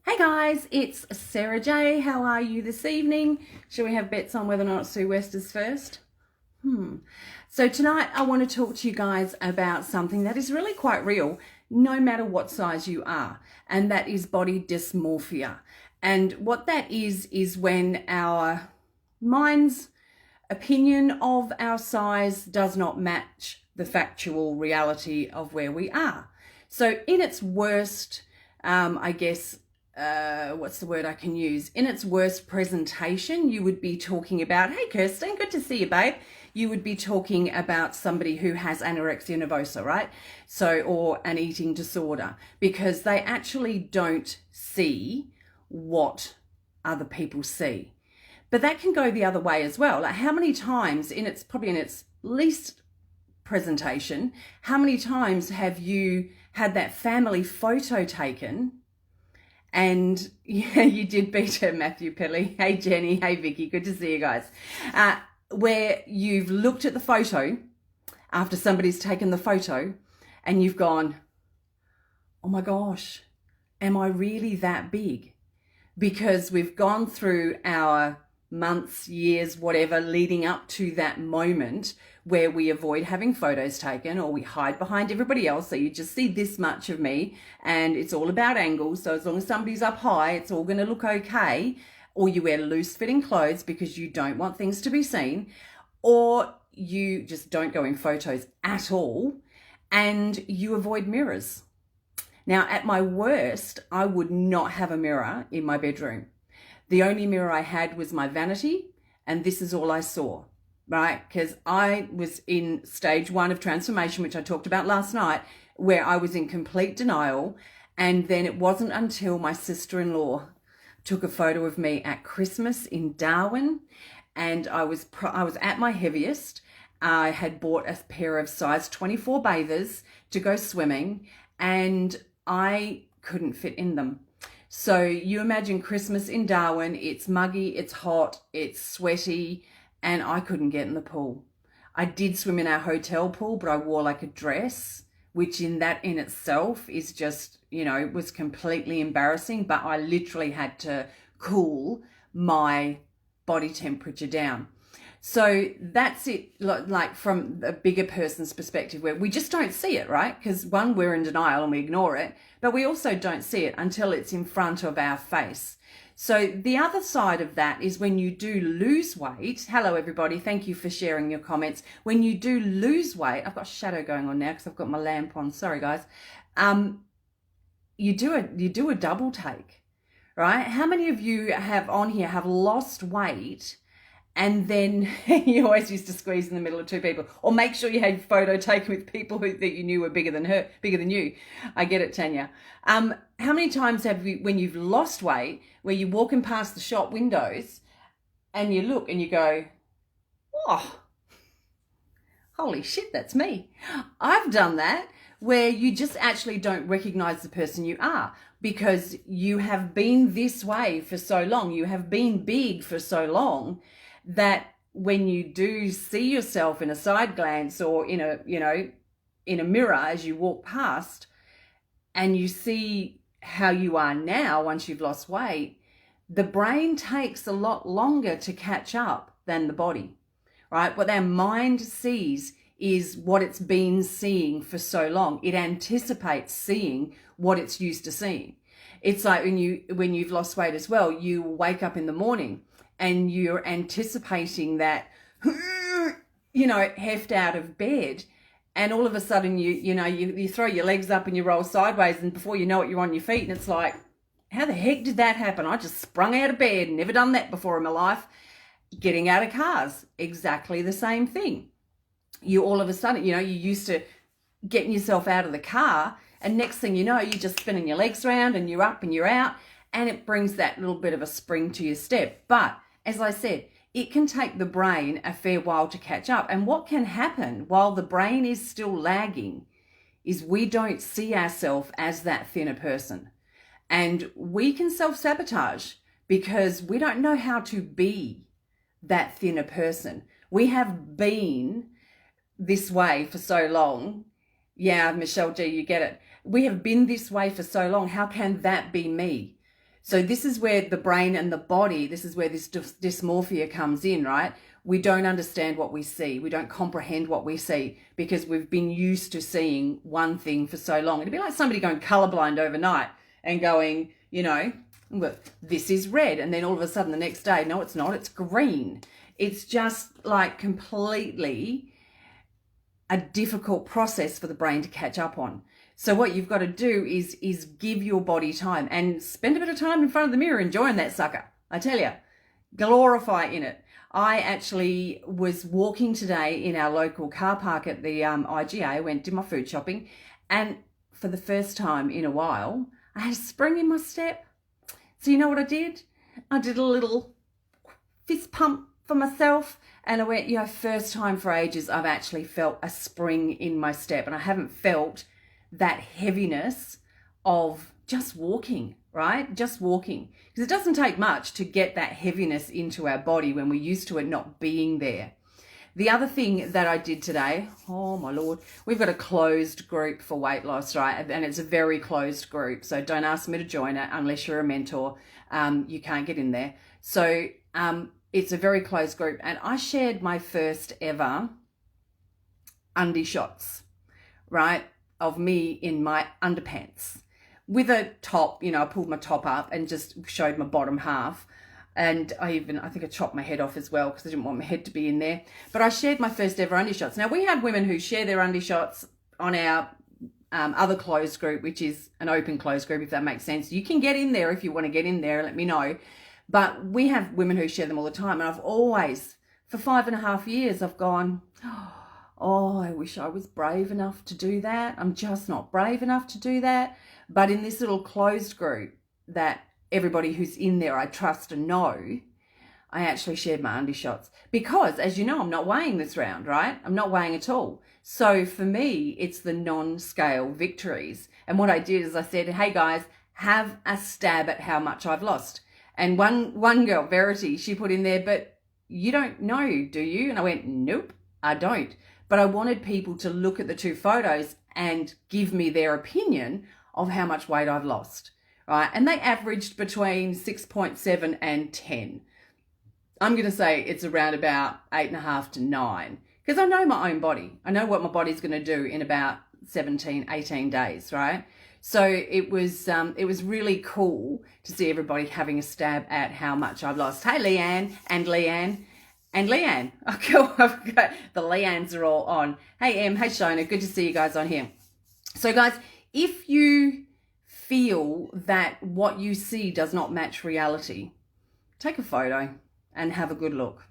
Hey guys, it's Sarah J. How are you this evening? Shall we have bets on whether or not Sue West is first? So tonight I want to talk to you guys about something that is really quite real, no matter what size you are, and that is body dysmorphia. And what that is when our mind's opinion of our size does not match the factual reality of where we are. So in its worst, what's the word I can use? In its worst presentation, you would be talking about, hey Kirsten, good to see you, babe. You would be talking about somebody who has anorexia nervosa, right? So, or an eating disorder, because they actually don't see what other people see. But that can go the other way as well. Like how many times probably in its least presentation, how many times have you had that family photo taken? And yeah, you did beat her, Matthew Pilly. Hey, Jenny. Hey, Vicky. Good to see you guys. Where you've looked at the photo after somebody's taken the photo and you've gone, oh my gosh, am I really that big? Because we've gone through our months, years, whatever, leading up to that moment where we avoid having photos taken or we hide behind everybody else. So you just see this much of me and it's all about angles. So as long as somebody's up high, it's all going to look okay. Or you wear loose fitting clothes because you don't want things to be seen, or you just don't go in photos at all and you avoid mirrors. Now, at my worst, I would not have a mirror in my bedroom. The only mirror I had was my vanity, and this is all I saw, right? Because I was in stage 1 of transformation, which I talked about last night, where I was in complete denial. And then it wasn't until my sister-in-law took a photo of me at Christmas in Darwin, and I was at my heaviest. I had bought a pair of size 24 bathers to go swimming, and I couldn't fit in them. So you imagine Christmas in Darwin, it's muggy, it's hot, it's sweaty, and I couldn't get in the pool. I did swim in our hotel pool, but I wore like a dress, which in itself is just, was completely embarrassing, but I literally had to cool my body temperature down. So that's it, like from a bigger person's perspective, where we just don't see it, right? Because one, we're in denial and we ignore it, but we also don't see it until it's in front of our face. So the other side of that is when you do lose weight. Hello, everybody. Thank you for sharing your comments. When you do lose weight, I've got a shadow going on now because I've got my lamp on. Sorry, guys. You do a double take, right? How many of you have lost weight? And then you always used to squeeze in the middle of two people, or make sure you had a photo taken with people that you knew were bigger than you. I get it, Tanya. How many times have you, when you've lost weight, where you're walking past the shop windows and you look and you go, oh, holy shit, that's me. I've done that, where you just actually don't recognize the person you are because you have been this way for so long. You have been big for so long that when you do see yourself in a side glance or in a mirror as you walk past and you see how you are now once you've lost weight, the brain takes a lot longer to catch up than the body, right? What our mind sees is what it's been seeing for so long. It anticipates seeing what it's used to seeing. It's like when you've lost weight as well, you wake up in the morning and you're anticipating that, heft out of bed. And all of a sudden, you throw your legs up and you roll sideways, and before you know it, you're on your feet. And it's like, how the heck did that happen? I just sprung out of bed, never done that before in my life. Getting out of cars, exactly the same thing. You all of a sudden, you're used to getting yourself out of the car, and next thing you know, you're just spinning your legs around and you're up and you're out, and it brings that little bit of a spring to your step. But as I said, it can take the brain a fair while to catch up. And what can happen while the brain is still lagging is we don't see ourselves as that thinner person. And we can self-sabotage because we don't know how to be that thinner person. We have been this way for so long. Yeah, Michelle G, you get it. We have been this way for so long. How can that be me? So this is where the brain and the body, this is where this dysmorphia comes in, right? We don't understand what we see. We don't comprehend what we see because we've been used to seeing one thing for so long. It'd be like somebody going colorblind overnight and going, you know, this is red. And then all of a sudden the next day, no, it's not, it's green. It's just like completely a difficult process for the brain to catch up on. So what you've got to do is give your body time and spend a bit of time in front of the mirror enjoying that sucker. I tell you, glorify in it. I actually was walking today in our local car park at the IGA, went to my food shopping, and for the first time in a while, I had a spring in my step. So you know what I did? I did a little fist pump for myself, and I went, you know, first time for ages I've actually felt a spring in my step, and I haven't felt that heaviness of just walking, right? Just walking. Because it doesn't take much to get that heaviness into our body when we're used to it not being there. The other thing that I did today, oh my Lord, we've got a closed group for weight loss, right? And it's a very closed group. So don't ask me to join it unless you're a mentor. You can't get in there. So it's a very closed group. And I shared my first ever undie shots, right? Of me in my underpants with a top, you know, I pulled my top up and just showed my bottom half. And I think I chopped my head off as well because I didn't want my head to be in there. But I shared my first ever undie shots. Now we have women who share their undie shots on our other closed group, which is an open closed group, if that makes sense. You can get in there if you want to get in there, let me know. But we have women who share them all the time. And I've always, for 5.5 years, I've gone, oh, I wish I was brave enough to do that. I'm just not brave enough to do that. But in this little closed group that everybody who's in there I trust and know, I actually shared my undie shots. Because, as you know, I'm not weighing this round, right? I'm not weighing at all. So for me, it's the non-scale victories. And what I did is I said, hey guys, have a stab at how much I've lost. And one girl, Verity, she put in there, but you don't know, do you? And I went, nope, I don't. But I wanted people to look at the two photos and give me their opinion of how much weight I've lost, right? And they averaged between 6.7 and 10. I'm going to say it's around about 8.5 to 9 because I know my own body. I know what my body's going to do in about 17, 18 days, right? So it was really cool to see everybody having a stab at how much I've lost. Hey, Leanne and Leanne. And Leanne, the Leannes are all on. Hey, Em, hey, Shona, good to see you guys on here. So guys, if you feel that what you see does not match reality, take a photo and have a good look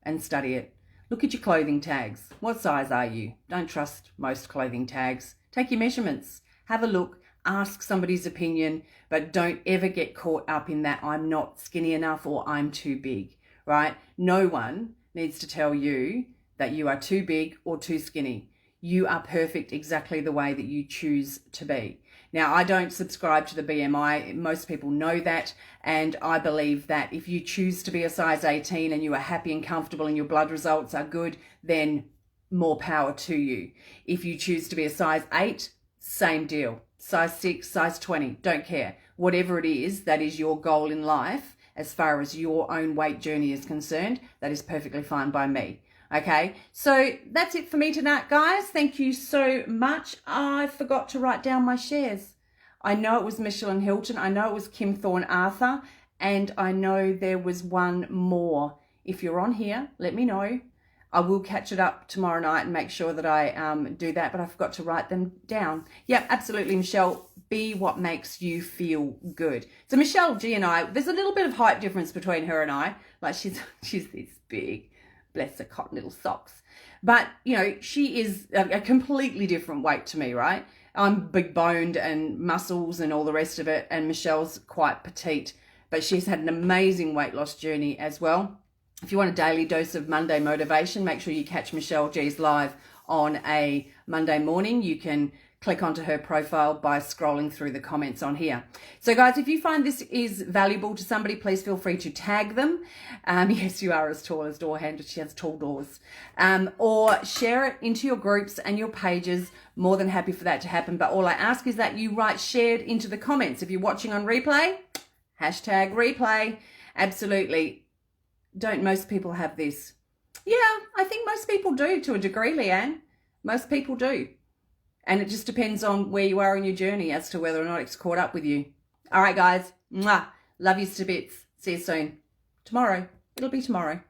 and study it. Look at your clothing tags. What size are you? Don't trust most clothing tags. Take your measurements, have a look, ask somebody's opinion, but don't ever get caught up in that I'm not skinny enough or I'm too big. Right? No one needs to tell you that you are too big or too skinny. You are perfect exactly the way that you choose to be. Now, I don't subscribe to the BMI. Most people know that. And I believe that if you choose to be a size 18 and you are happy and comfortable and your blood results are good, then more power to you. If you choose to be a size 8, same deal. Size 6, size 20, don't care. Whatever it is, that is your goal in life. As far as your own weight journey is concerned, that is perfectly fine by me. Okay, so that's it for me tonight, guys. Thank you so much. I forgot to write down my shares. I know it was Michelin Hilton. I know it was Kim Thorne Arthur. And I know there was one more. If you're on here, let me know. I will catch it up tomorrow night and make sure that I do that, but I forgot to write them down. Yep, absolutely, Michelle. Be what makes you feel good. So Michelle G and I, there's a little bit of height difference between her and I. Like she's this big, bless her cotton little socks. But, you know, she is a completely different weight to me, right? I'm big boned and muscles and all the rest of it. And Michelle's quite petite, but she's had an amazing weight loss journey as well. If you want a daily dose of Monday motivation, make sure you catch Michelle G's live on a Monday morning. You can click onto her profile by scrolling through the comments on here. So guys, if you find this is valuable to somebody, please feel free to tag them. Yes, you are as tall as door handle. She has tall doors. Or share it into your groups and your pages. More than happy for that to happen. But all I ask is that you write shared into the comments. If you're watching on replay, Hashtag replay. Absolutely. Don't most people have this? Yeah, I think most people do to a degree, Leanne. Most people do. And it just depends on where you are in your journey as to whether or not it's caught up with you. All right, guys. Mwah. Love you to bits. See you soon. Tomorrow. It'll be tomorrow.